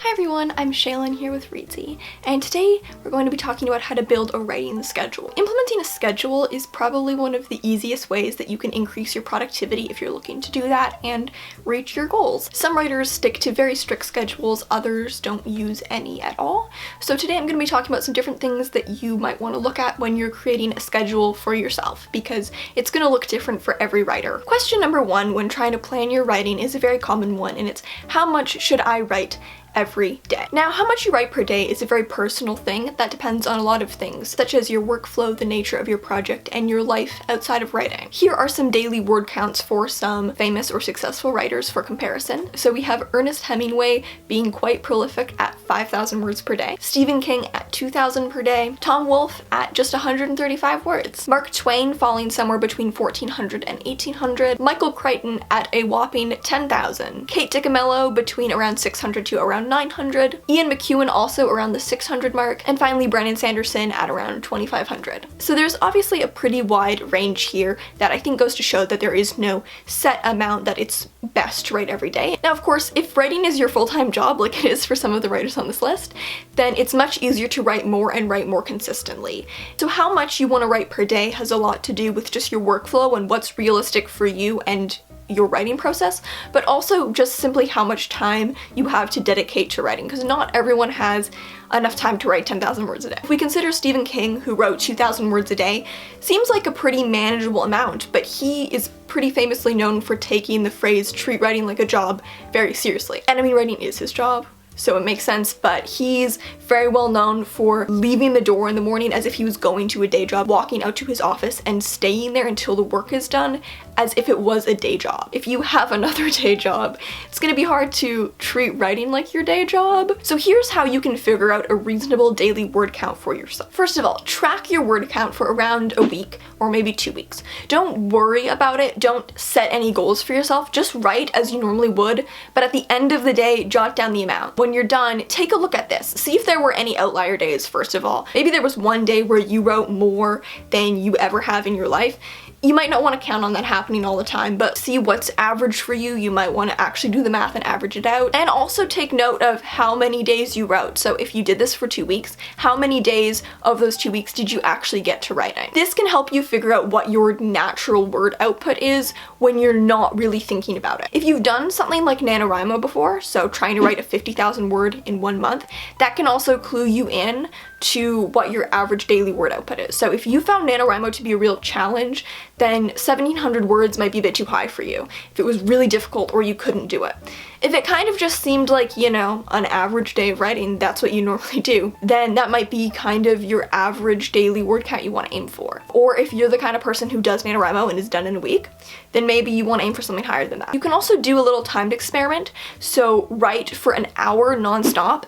Hi everyone, I'm Shaylin here with Reedsy, and today we're going to be talking about how to build a writing schedule. Implementing a schedule is probably one of the easiest ways that you can increase your productivity if you're looking to do that and reach your goals. Some writers stick to very strict schedules, others don't use any at all. So today I'm going to be talking about some different things that you might want to look at when you're creating a schedule for yourself, because it's going to look different for every writer. Question number one when trying to plan your writing is a very common one, and it's how much should I write every day. Now, how much you write per day is a very personal thing that depends on a lot of things, such as your workflow, the nature of your project, and your life outside of writing. Here are some daily word counts for some famous or successful writers for comparison. So we have Ernest Hemingway being quite prolific at 5,000 words per day, Stephen King at 2,000 per day, Tom Wolfe at just 135 words, Mark Twain falling somewhere between 1,400 and 1,800, Michael Crichton at a whopping 10,000, Kate DiCamillo between around 600 to around 900, Ian McEwan also around the 600 mark, and finally Brandon Sanderson at around 2,500. So there's obviously a pretty wide range here that I think goes to show that there is no set amount that it's best to write every day. Now, of course, if writing is your full-time job, like it is for some of the writers on this list, then it's much easier to write more and write more consistently. So how much you want to write per day has a lot to do with just your workflow and what's realistic for you and your writing process, but also just simply how much time you have to dedicate to writing, because not everyone has enough time to write 10,000 words a day. If we consider Stephen King, who wrote 2,000 words a day, seems like a pretty manageable amount, but he is pretty famously known for taking the phrase treat writing like a job very seriously. And I mean, writing is his job, so it makes sense, but he's very well known for leaving the door in the morning as if he was going to a day job, walking out to his office and staying there until the work is done as if it was a day job. If you have another day job, it's gonna be hard to treat writing like your day job. So here's how you can figure out a reasonable daily word count for yourself. First of all, track your word count for around a week or maybe 2 weeks. Don't worry about it, don't set any goals for yourself, just write as you normally would, but at the end of the day, jot down the amount. When you're done, take a look at this. See if there were any outlier days, first of all. Maybe there was one day where you wrote more than you ever have in your life. You might not want to count on that happening all the time, but see what's average for you. You might want to actually do the math and average it out. And also take note of how many days you wrote. So if you did this for 2 weeks, how many days of those 2 weeks did you actually get to writing? This can help you figure out what your natural word output is when you're not really thinking about it. If you've done something like NaNoWriMo before, so trying to write a 50,000 word in 1 month, that can also clue you in to what your average daily word output is. So if you found NaNoWriMo to be a real challenge, then 1,700 words might be a bit too high for you if it was really difficult or you couldn't do it. If it kind of just seemed like, you know, an average day of writing, that's what you normally do, then that might be kind of your average daily word count you want to aim for. Or if you're the kind of person who does NaNoWriMo and is done in a week, then maybe you want to aim for something higher than that. You can also do a little timed experiment, so write for an hour nonstop,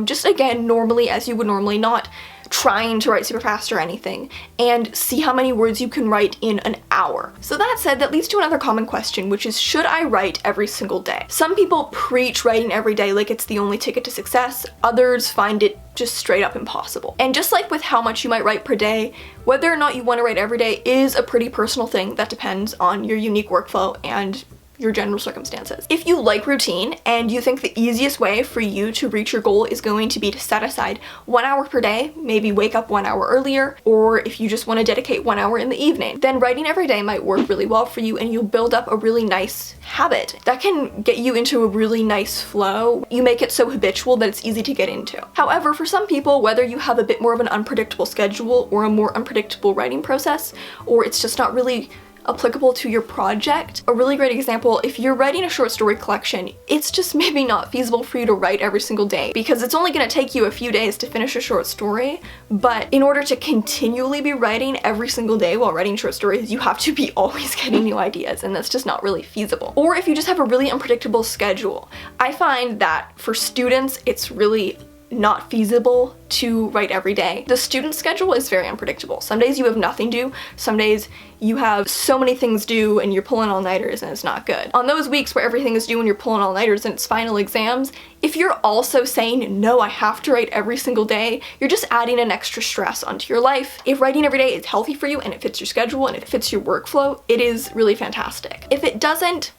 just again, normally as you would normally, not trying to write super fast or anything, and see how many words you can write in an hour. So that said, that leads to another common question, which is, should I write every single day? Some people preach writing every day like it's the only ticket to success. Others find it just straight up impossible. And just like with how much you might write per day, whether or not you want to write every day is a pretty personal thing that depends on your unique workflow and your general circumstances. If you like routine and you think the easiest way for you to reach your goal is going to be to set aside 1 hour per day, maybe wake up 1 hour earlier, or if you just want to dedicate 1 hour in the evening, then writing every day might work really well for you and you'll build up a really nice habit that can get you into a really nice flow. You make it so habitual that it's easy to get into. However, for some people, whether you have a bit more of an unpredictable schedule or a more unpredictable writing process, or it's just not really applicable to your project. A really great example, if you're writing a short story collection, it's just maybe not feasible for you to write every single day because it's only going to take you a few days to finish a short story, but in order to continually be writing every single day while writing short stories, you have to be always getting new ideas, and that's just not really feasible. Or if you just have a really unpredictable schedule, I find that for students, it's really not feasible to write every day. The student schedule is very unpredictable. Some days you have nothing due, some days you have so many things due and you're pulling all-nighters and it's not good. On those weeks where everything is due and you're pulling all-nighters and it's final exams, if you're also saying, no, I have to write every single day, you're just adding an extra stress onto your life. If writing every day is healthy for you and it fits your schedule and it fits your workflow, it is really fantastic. If it doesn't,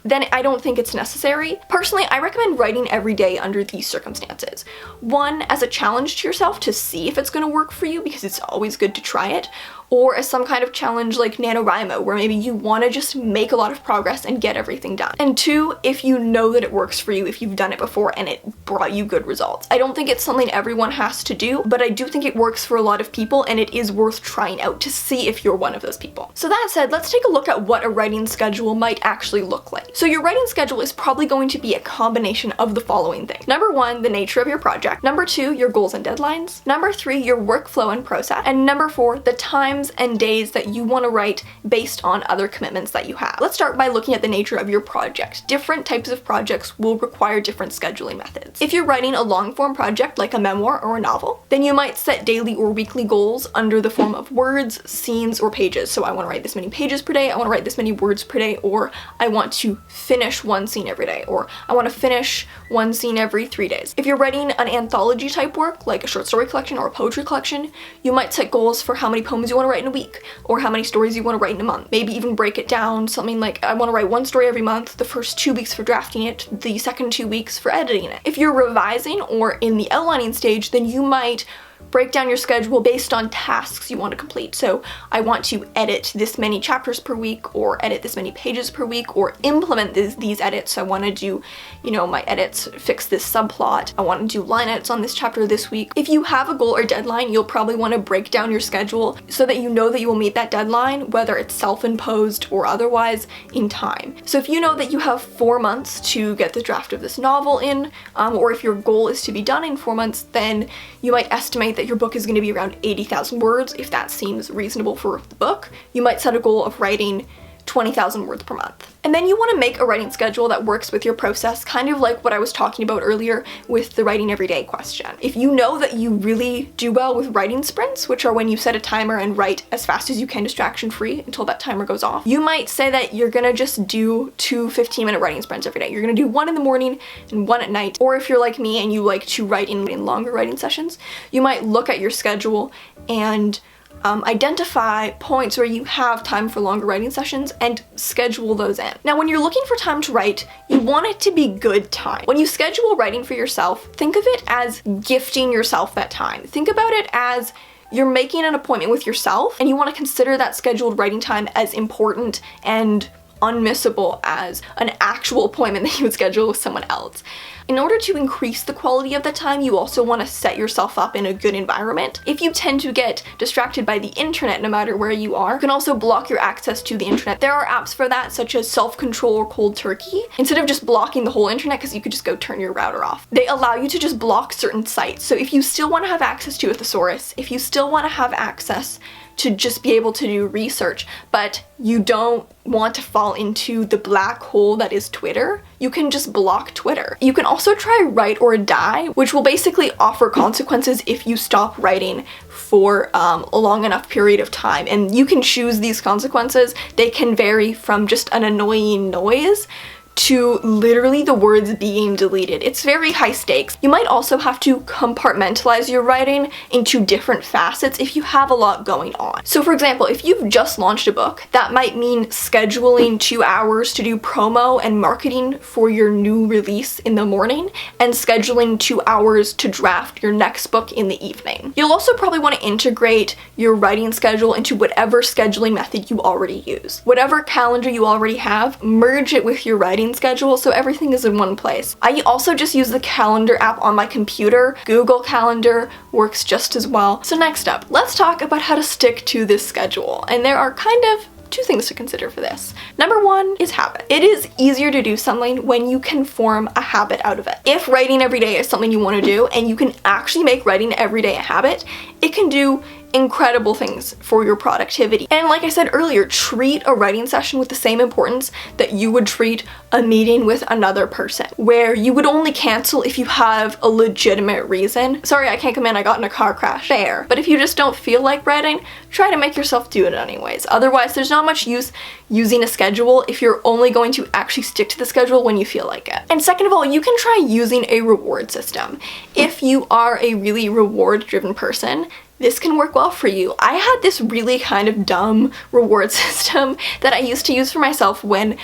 then I don't think it's necessary. Personally, I recommend writing every day under these circumstances. One, as a challenge to yourself to see if it's gonna work for you, because it's always good to try it, or as some kind of challenge like NaNoWriMo, where maybe you wanna just make a lot of progress and get everything done. And two, if you know that it works for you, if you've done it before and it brought you good results. I don't think it's something everyone has to do, but I do think it works for a lot of people, and it is worth trying out to see if you're one of those people. So that said, let's take a look at what a writing schedule might actually look like. So your writing schedule is probably going to be a combination of the following things. Number one, the nature of your project. Number two, your goals and deadlines. Number three, your workflow and process. And number four, the times and days that you want to write based on other commitments that you have. Let's start by looking at the nature of your project. Different types of projects will require different scheduling methods. If you're writing a long form project like a memoir or a novel, then you might set daily or weekly goals under the form of words, scenes, or pages. So I want to write this many pages per day, I want to write this many words per day, or I want to finish one scene every day, or I want to finish one scene every 3 days. If you're writing an anthology type work, like a short story collection or a poetry collection, you might set goals for how many poems you want to write in a week, or how many stories you want to write in a month. Maybe even break it down, something like I want to write one story every month, the first 2 weeks for drafting it, the second 2 weeks for editing it. If you're revising or in the outlining stage, then you might break down your schedule based on tasks you want to complete. So I want to edit this many chapters per week, or edit this many pages per week, or implement these edits. So I want to do, my edits, fix this subplot. I want to do line edits on this chapter this week. If you have a goal or deadline, you'll probably want to break down your schedule so that you know that you will meet that deadline, whether it's self-imposed or otherwise, in time. So if you know that you have 4 months to get the draft of this novel in, or if your goal is to be done in 4 months, then you might estimate that your book is going to be around 80,000 words, if that seems reasonable for the book. You might set a goal of writing 20,000 words per month. And then you want to make a writing schedule that works with your process, kind of like what I was talking about earlier with the writing everyday question. If you know that you really do well with writing sprints, which are when you set a timer and write as fast as you can distraction-free until that timer goes off, you might say that you're gonna just do 2 15-minute writing sprints every day. You're gonna do one in the morning and one at night. Or if you're like me and you like to write in longer writing sessions, you might look at your schedule and identify points where you have time for longer writing sessions and schedule those in. Now, when you're looking for time to write, you want it to be good time. When you schedule writing for yourself, think of it as gifting yourself that time. Think about it as you're making an appointment with yourself, and you want to consider that scheduled writing time as important and unmissable as an actual appointment that you would schedule with someone else. In order to increase the quality of the time, you also want to set yourself up in a good environment. If you tend to get distracted by the internet no matter where you are, you can also block your access to the internet. There are apps for that, such as Self-Control or Cold Turkey. Instead of just blocking the whole internet, because you could just go turn your router off, they allow you to just block certain sites. So if you still want to have access to a thesaurus, if you still want to have access to just be able to do research, but you don't want to fall into the black hole that is Twitter, you can just block Twitter. You can also try Write or Die, which will basically offer consequences if you stop writing for a long enough period of time. And you can choose these consequences. They can vary from just an annoying noise to literally the words being deleted. It's very high stakes. You might also have to compartmentalize your writing into different facets if you have a lot going on. So for example, if you've just launched a book, that might mean scheduling 2 hours to do promo and marketing for your new release in the morning, and scheduling 2 hours to draft your next book in the evening. You'll also probably want to integrate your writing schedule into whatever scheduling method you already use. Whatever calendar you already have, merge it with your writing schedule so everything is in one place. I also just use the calendar app on my computer. Google Calendar works just as well. So next up, let's talk about how to stick to this schedule. And there are kind of 2 things to consider for this. Number 1 is habit. It is easier to do something when you can form a habit out of it. If writing every day is something you want to do and you can actually make writing every day a habit, it can do incredible things for your productivity. And like I said earlier, treat a writing session with the same importance that you would treat a meeting with another person, where you would only cancel if you have a legitimate reason. Sorry, I can't come in, I got in a car crash. Fair. But if you just don't feel like writing, try to make yourself do it anyways. Otherwise, there's not much use using a schedule if you're only going to actually stick to the schedule when you feel like it. And second of all, you can try using a reward system. If you are a really reward-driven person, this can work well for you. I had this really kind of dumb reward system that I used to use for myself when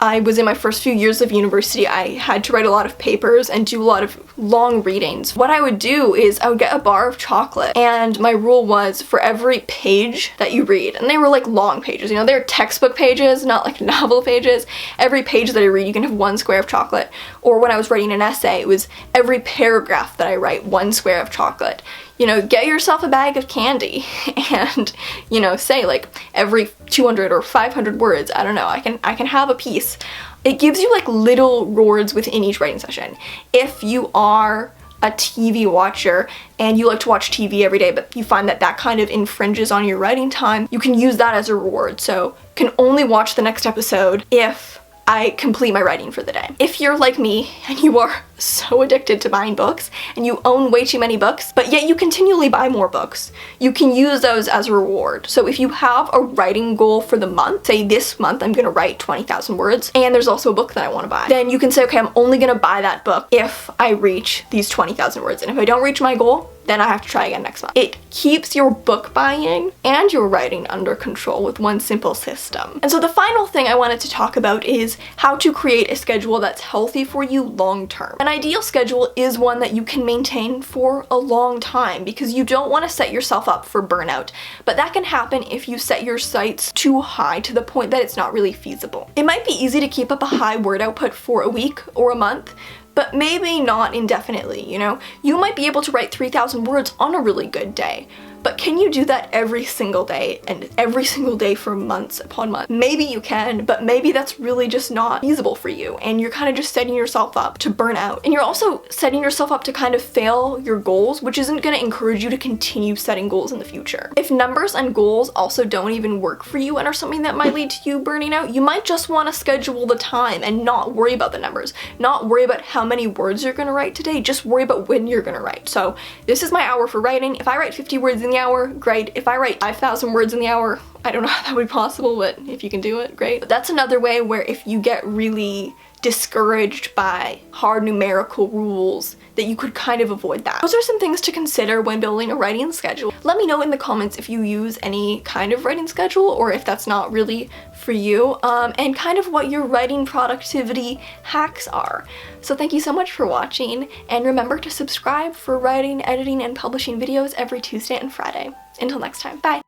I was in my first few years of university, I had to write a lot of papers and do a lot of long readings. What I would do is I would get a bar of chocolate, and my rule was for every page that you read, and they were like long pages, you know, they're textbook pages, not like novel pages. Every page that I read, you can have 1 square of chocolate. Or when I was writing an essay, it was every paragraph that I write, 1 square of chocolate. You know, get yourself a bag of candy and, you know, say like every 200 or 500 words, I don't know, I can have a piece. It gives you like little rewards within each writing session. If you are a TV watcher and you like to watch TV every day, but you find that that kind of infringes on your writing time, you can use that as a reward. So can only watch the next episode if I complete my writing for the day. If you're like me and you are so addicted to buying books and you own way too many books, but yet you continually buy more books, you can use those as a reward. So if you have a writing goal for the month, say this month I'm gonna write 20,000 words, and there's also a book that I wanna buy, then you can say, okay, I'm only gonna buy that book if I reach these 20,000 words. And if I don't reach my goal, then I have to try again next month. It keeps your book buying and your writing under control with one simple system. And so the final thing I wanted to talk about is how to create a schedule that's healthy for you long term. An ideal schedule is one that you can maintain for a long time because you don't want to set yourself up for burnout. But that can happen if you set your sights too high to the point that it's not really feasible. It might be easy to keep up a high word output for a week or a month, but maybe not indefinitely, you know? You might be able to write 3,000 words on a really good day, but can you do that every single day and every single day for months upon months? Maybe you can, but maybe that's really just not feasible for you, and you're kind of just setting yourself up to burn out. And you're also setting yourself up to kind of fail your goals, which isn't going to encourage you to continue setting goals in the future. If numbers and goals also don't even work for you and are something that might lead to you burning out, you might just want to schedule the time and not worry about the numbers, not worry about how many words you're going to write today, just worry about when you're going to write. So this is my hour for writing. If I write 50 words in the hour, great. If I write 5,000 words in the hour, I don't know how that would be possible, but if you can do it, great. But that's another way where if you get really discouraged by hard numerical rules, that you could kind of avoid that. Those are some things to consider when building a writing schedule. Let me know in the comments if you use any kind of writing schedule or if that's not really for you, and kind of what your writing productivity hacks are. So thank you so much for watching, and remember to subscribe for writing, editing, and publishing videos every Tuesday and Friday. Until next time, bye!